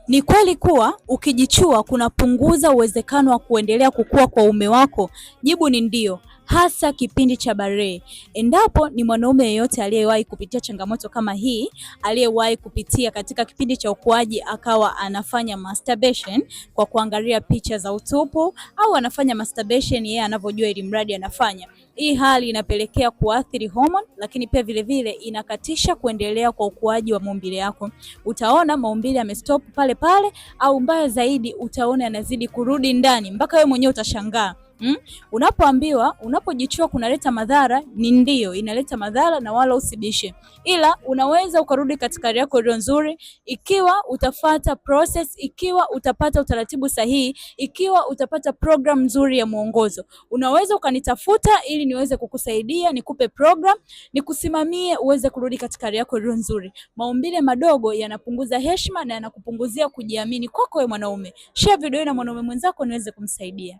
Ni kweli kuwa ukijichua kunapunguza uwezekano wa kuendelea kukua kwa uume wako? Jibu ni ndio, hasa kipindi cha barehe. Endapo ni mwanaume yeyote aliyewahi kupitia changamoto kama hii, aliyewahi kupitia katika kipindi cha ukuaji akawa anafanya masturbation kwa kuangalia picha za utupu, au anafanya masturbation yeye anavyojua ili mradi anafanya. Hii hali inapelekea kuathiri hormone, lakini pia vile vile inakatisha kuendelea kwa ukuaji wa maumbile yako. Utaona maumbile yamestop pale pale, au mbaya zaidi utaona yanazidi kurudi ndani mpaka wewe mwenyewe utashangaa. Unapoambiwa unapojichua kunaleta madhara, ni ndio inaleta madhara na wala usibishe, ila unaweza ukarudi katika hali yako iliyo nzuri ikiwa utafata process, ikiwa utapata utaratibu sahihi, ikiwa utapata program nzuri ya mwongozo. Unaweza ukanitafuta ili niweze kukusaidia, nikupe program, nikusimamie uweze kurudi katika hali yako iliyo nzuri. Maumbile madogo yanapunguza heshima na yanakupunguzia kujiamini kwako wewe mwanaume. Share video hii na mwanaume mwenzako niweze kumsaidia.